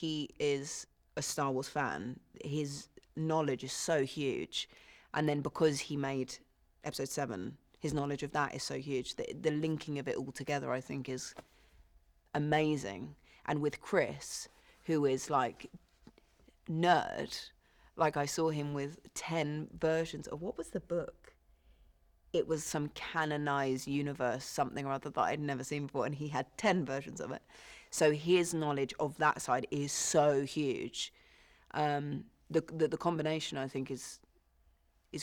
he is a Star Wars fan, his knowledge is so huge. And then because he made Episode 7, his knowledge of that is so huge. The linking of it all together, I think, is amazing. And with Chris, who is like nerd, like I saw him with 10 versions of, what was the book? It was some canonized universe, something or other that I'd never seen before, and he had 10 versions of it. So his knowledge of that side is so huge. The combination, I think, is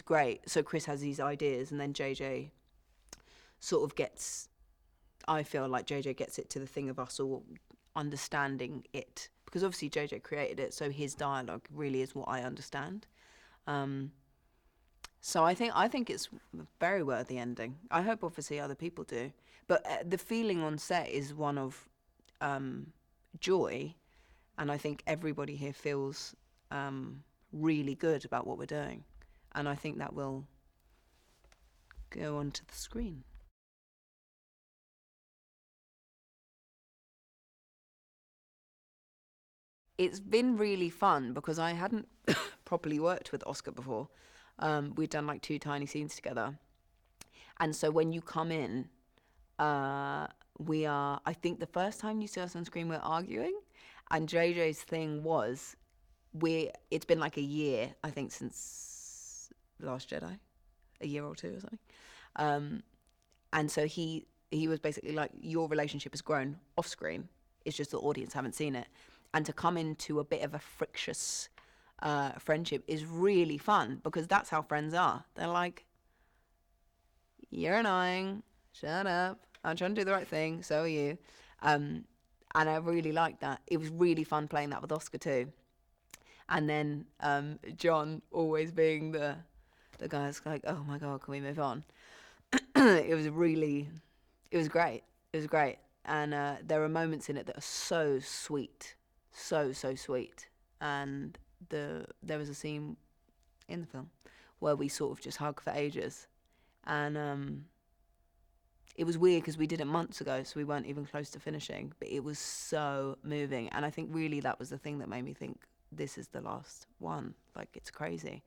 great. So Chris has these ideas, and then JJ sort of gets, I feel like JJ gets it to the thing of us all understanding it, because obviously JJ created it, so his dialogue really is what I understand. So I think it's a very worthy ending. I hope obviously other people do, but the feeling on set is one of joy, and I think everybody here feels really good about what we're doing, and I think that will go onto the screen. It's been really fun because I hadn't properly worked with Oscar before. We'd done like 2 tiny scenes together. And so when you come in, we are, I think the first time you see us on screen, we're arguing. And JJ's thing was, it's been like a year, I think, since Last Jedi, a year or 2 or something. And so he was basically like, your relationship has grown off screen. It's just the audience haven't seen it. And to come into a bit of a frictious friendship is really fun, because that's how friends are. They're like, you're annoying, shut up, I'm trying to do the right thing, so are you. And I really liked that. It was really fun playing that with Oscar too. And then John always being the guy that's like, oh my God, can we move on? It was great. It was great. And there are moments in it that are so sweet. So sweet. And there was a scene in the film where we sort of just hug for ages, and it was weird because we did it months ago, so we weren't even close to finishing, but it was so moving. And I think really that was the thing that made me think, this is the last one. Like, it's crazy.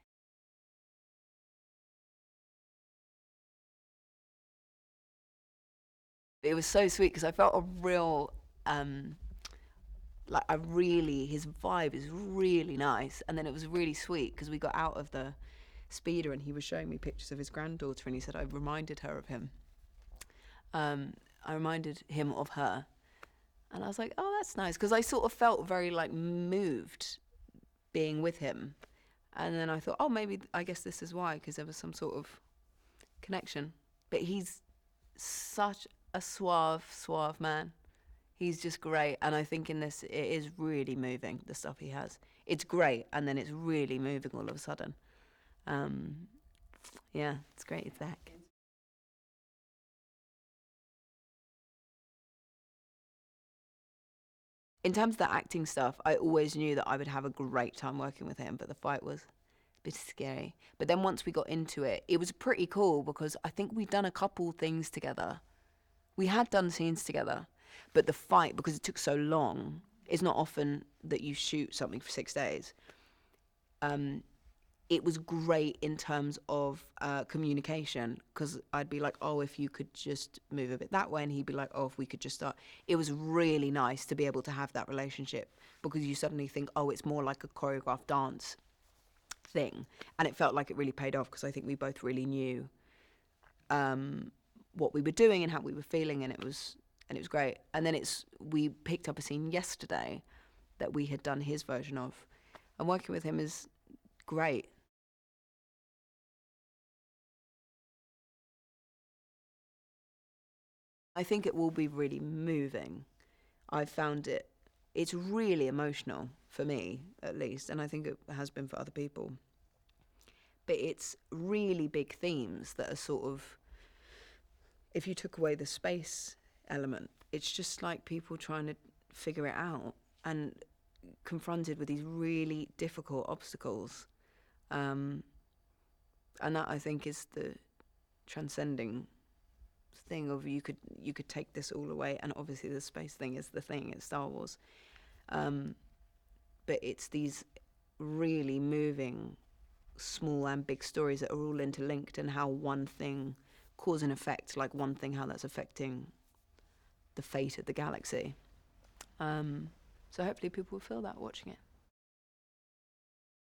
It was so sweet because I felt a real his vibe is really nice. And then it was really sweet because we got out of the speeder and he was showing me pictures of his granddaughter, and he said I reminded her of him. I reminded him of her. And I was like, oh, that's nice, because I sort of felt very like moved being with him. And then I thought, oh, maybe, I guess this is why, because there was some sort of connection. But he's such a suave man. He's just great. And I think in this, it is really moving, the stuff he has. It's great, and then it's really moving all of a sudden. Yeah, it's great. It's back. In terms of the acting stuff, I always knew that I would have a great time working with him, but the fight was a bit scary. But then once we got into it, it was pretty cool, because I think we'd done a couple things together. We had done scenes together, but the fight, because it took so long, it's not often that you shoot something for 6 days. It was great in terms of communication, because I'd be like, oh, if you could just move a bit that way, and he'd be like, oh, if we could just start. It was really nice to be able to have that relationship, because you suddenly think, oh, it's more like a choreographed dance thing. And it felt like it really paid off, because I think we both really knew what we were doing and how we were feeling, and it was great. And then we picked up a scene yesterday that we had done his version of, and working with him is great. I think it will be really moving. I found it's really emotional for me, at least, and I think it has been for other people. But it's really big themes that are sort of, if you took away the space element, it's just like people trying to figure it out and confronted with these really difficult obstacles. And that, I think, is the transcending thing of you could take this all away, and obviously the space thing is the thing, it's Star Wars. but it's these really moving small and big stories that are all interlinked, and how one thing cause and effect, like one thing, how that's affecting the fate of the galaxy. So hopefully people will feel that watching it.